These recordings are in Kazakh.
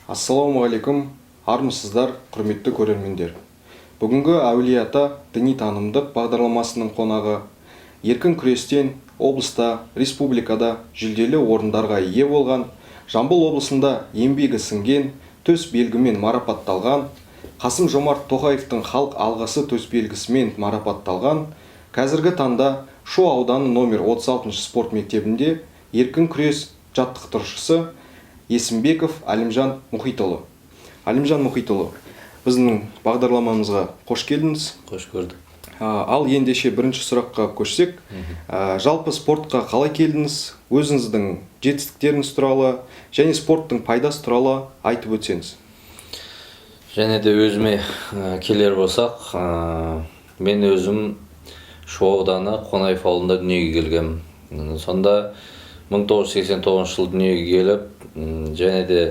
Ассалаумағалейкум, армысыздар, құрметті көрермендер. Бүгінгі Әулие-Ата діни танымдық бағдарламасының қонағы еркін күрестен облыста, республикада жүлделі орындарға ие болған, Жамбыл облысында еңбегі сіңген, төс белгімен марапатталған, Қасым-Жомарт Тоқаевтың халық алғысы төс белгісімен марапатталған, қазіргі таңда Шу ауданы номер 36 спорт мектебінде еркін күрес жаттықтырушысы Есімбеков Әлімжан Мұхитұлы. Әлімжан Мұхитұлы, біздің бағдарламамызға қош келдіңіз. Қош көрдік. Ал ендеше бірінші сұраққа көшсек, жалпы спортқа қалай келдіңіз, өзіңіздің жетістіктеріңіз туралы және спорттың пайдасы туралы айтып өтсеңіз. Және де өзіме келер болсақ, мен өзім Шу ауданы Қонаев ауылында дүниеге келгем. Сонда 1989 жыл дүниеге келіп, және де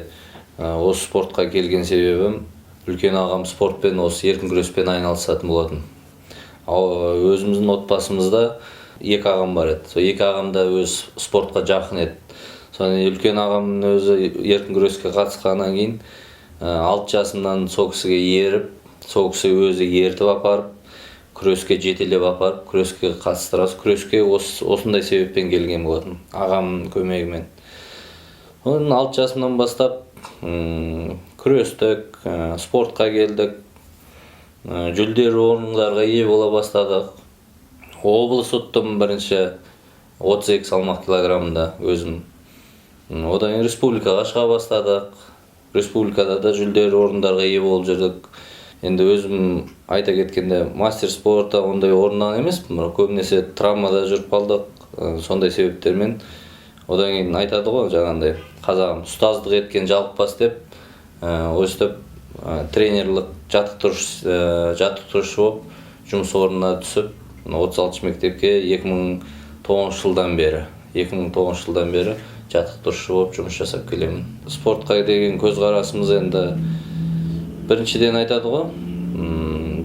осы спортқа келген себебім, үлкен ағам спортпен, осы еркін күреспен айналысатын болатын. Өзіміздің отбасымызда екі ағам бар еді. Сол екі ағам да өз спортқа жақын еді. Соны үлкен ағамның өзі еркін күреске қатысқаннан кейін 6 жасымнан сол кісіге еріп, сол кісі өзі ертіп апарып, күреске жетелеп апарып, күреске қатыстырасы, күреске осындай себеппен келген болатын, ағамның көмегімен. Оның 6 жасымнан бастап күрестік, спортқа келдік, жүлделі орындарға ие бола бастадық. Облыс ұттым бірінші 32 салмақ килограммда өзім. Одан республикаға шыға бастадық. Республикада да жүлделі орындарға ие болып жүрдік. Енді өзім айта кеткенде мастер спорта ондай орыннан емес, көбінесе травмада жүріп қалдық, сондай себептермен. Одан кейін айтады ғой, жаңағындай қазағым ұстаздық еткен жалықпас деп, өстіп тренерлік жаттықтырушы болып жұмыс орнына түсіп, 36 мектепке 2009 жылдан бері жаттықтырушы болып жұмыс жасап келемін. Спортқа деген көзқарасымыз енді біріншіден айтады ғой,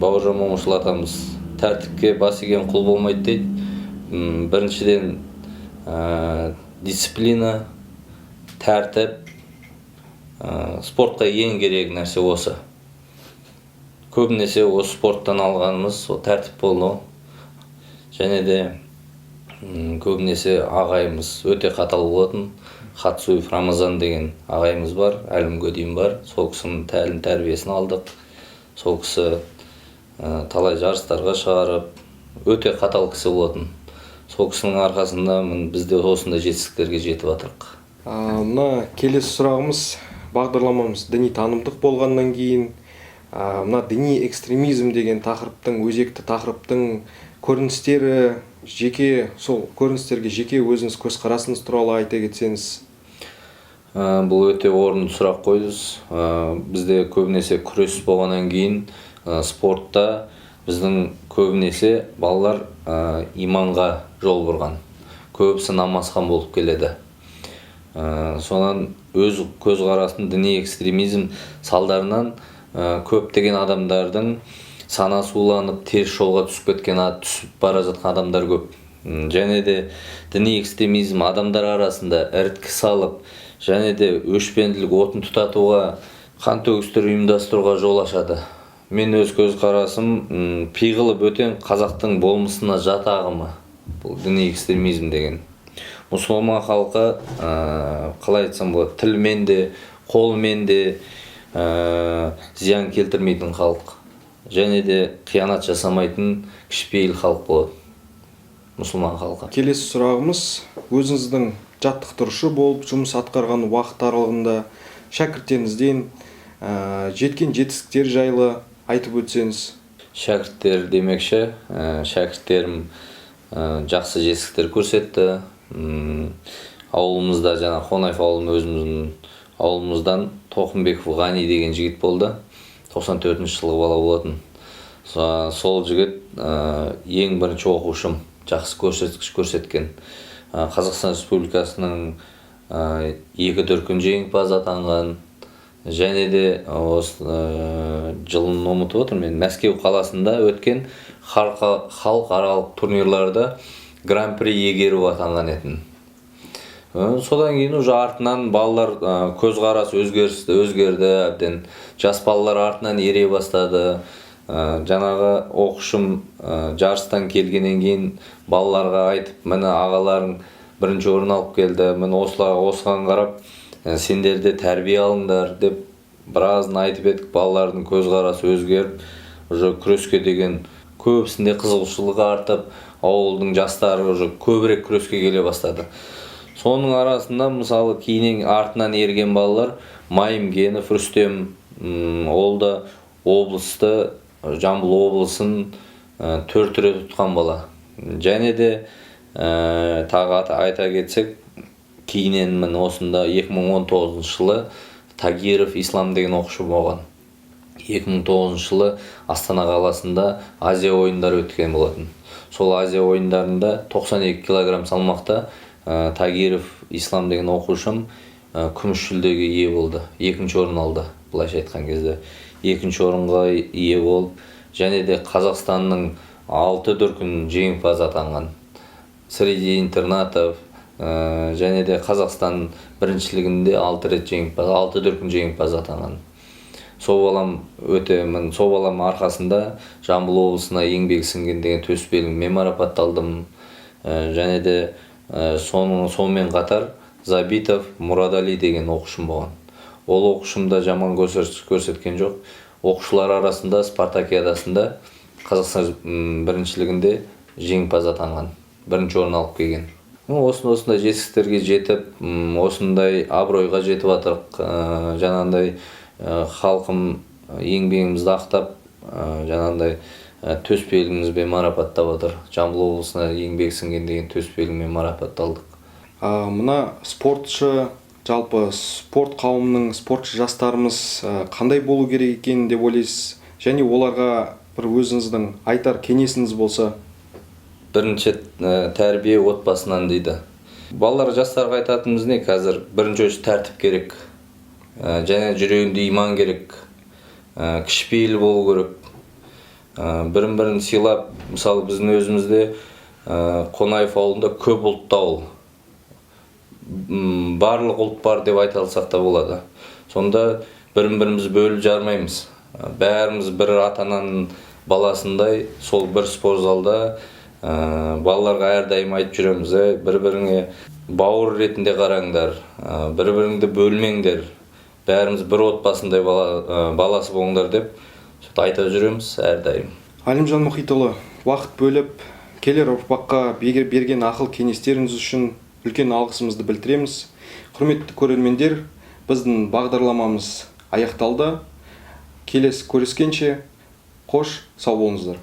Бауыржан Момышұлы атамыз тәртіпке бас иген құл болмайды дейді. Біріншіден дисциплина, тәртіп, спортқа ең керек нәрсе осы. Көбінесе осы спорттан алғанымыз тәртіп болды. Және де көбінесе ағайымыз өте қатал болатын. Қатсуев Рамазан деген ағайымыз бар, әлімге дейін бар. Сол кісінің тәлім тәрбиесін алдық. Сол кісі талай жарыстарға шығарып, өте қатал кісі болатын. Сол кісінің арқасында біз де осындай жетістіктерге жетіп жатырмыз. Мына келесі сұрағымыз, бағдарламамыз діни танымдық болғаннан кейін, мына діни экстремизм деген тақырыптың, өзекті тақырыптың көріністері, сол көріністерге жеке өзіңіз көзқарасыңыз туралы айта кетсеңіз. Бұл өте орынды сұрақ қойдыңыз. Бізде көбінесе күрес болғаннан кейін спортта біздің көбінесе балалар иманға жол бұрған. Көбісі намазхан болып келеді. Сонан өз көзқарасын діни экстремизм салдарынан көптеген адамдардың санасы уланып, теріс жолға түсіп бара жатқан адамдар көп. Және де діни экстремизм адамдар арасында іріткі салып, және де өшпенділік отын тұтатуға, қан төгістер ұйымдастыруға жол ашады. Мен өз көзқарасым пиғылы бөтен қазақтың болмысына жат ағымы, бұл діни экстремизм деген. Мұсылман халқы, қалай айтсам болады, тілмен де, қолмен де зиян келтірмейтін халық. Және де қиянат жасамайтын кішіпейіл халық болады, мұсылман халқы. Келесі сұрағымыз, өзіңіздің жаттықтырушы болып жұмыс атқарған уақыт аралығында шәкірттеріңізден жеткен жетістіктер жайлы айтып өтсеңіз. Шәкірттер демекші, шәкірттерім жақсы жетістіктер көрсетті. Ауылымызда, жаңа Қонаев ауылының өзіміздің ауылымыздан Тоқымбеков Ғани деген жігіт болды. 94 жылғы бала болатын. Сол жігіт ең бірінші оқушым, жақсы көрсеткіш көрсеткен. Қазақстан Республикасының 2 дүркін жеңімпазы атанған. Және де жылын ұмытып отырмын, мен Мәскеу қаласында өткен халықаралық турнирларда гран-при иегері атанған етін. Содан кейін уже артынан балалар көзқарасы өзгерді әбден. Жас балалар артынан ере бастады. Жаңағы оқушым жарыстан келгеннен кейін балаларға айтып, міне ағаларың бірінші орын алып келді, міне осыған қарап сендер де тәрбие алыңдар деп біразын айтып едік. Балалардың көзқарасы өзгеріп, уже күреске деген көбісінде қызығушылығы артып, ауылдың жастары уже көбірек күреске келе бастады. Соның арасында мысалы кейіннен артынан ерген балалар Майымгенов Рүстем, ол да облысты, Жамбыл облысын 4 рет ұтқан бала. Және де тағы айта кетсек, кейіннен міне осында 2019 жылы Тагиров Ислам деген оқушы болған. 2009 жылы Астана қаласында Азия ойындары өткен болатын. Сол Азия ойындарында 92 килограмм салмақта Тагиров Ислам деген оқушым күміс жүлдеге ие болды. Екінші орын алды, былайша айтқан кезде. Екінші орынға ие болып, және де Қазақстанның 6 дүркін жеңімпазы атанған. Среди интернатов, және де Қазақстан біріншілігінде 6 рет жеңімпаз, 6 дүркін жеңімпаз атанған. Сол балам арқасында Жамбыл облысына еңбегі сіңген деген төсбелгімен марапатталдым. Және де сонымен қатар Забитов Мурадали деген оқушым болған. Ол оқушымда жаман көрсеткен жоқ. Оқушылар арасында спартакиадасында Қазақстан біріншілігінде жеңімпаз атанған. Бірінші орын алып келген. Осындай жетістіктерге жетіп, осындай абыройға жетіп жатырық. Жаңағындай халқым еңбегімізді ақтап, жаңағындай төсбелгімізбен марапаттап отыр. Жамбыл облысына еңбегі сіңген деген төсбелгімен марапатталдық. Мына спортшы, жалпы спорт қауымының, спортшы жастарымыз қандай болу керек екенін деп ойлайсыз? Және оларға бір өзіңіздің айтар кеңесіңіз болса? Бірінші тәрбие отбасынан дейді. Балалар жастарға айтатынымыз не? Қазір бірінші тәртіп керек. Және жүрегінде иман керек. Кішіпейіл болу керек. Бірін-бірін сыйлап, мысалы біздің өзімізде Қонаев ауылында көп ұлтты ауыл. Барлық ұлт бар деп айта алсақ та болады. Сонда бірін-біріміз бөліп жармаймыз. Бәріміз бір ата-ананың баласындай сол бір спорт залда балаларға әрдайым айтып жүреміз. Бір-біріңе бауыр ретінде қараңдар, бір-біріңді бөлмеңдер. Бәріміз бір отбасындай баласы болыңдар деп айтып жүреміз әрдайым. Әлімжан Мұхитұлы, уақыт бөліп, келер ұрпаққа берген ақыл кеңестеріңіз үшін үлкен алғысымызды білдіреміз. Құрметті көрермендер, біздің бағдарламамыз аяқталды. Келесі көріскенше, қош, сау болыңыздар.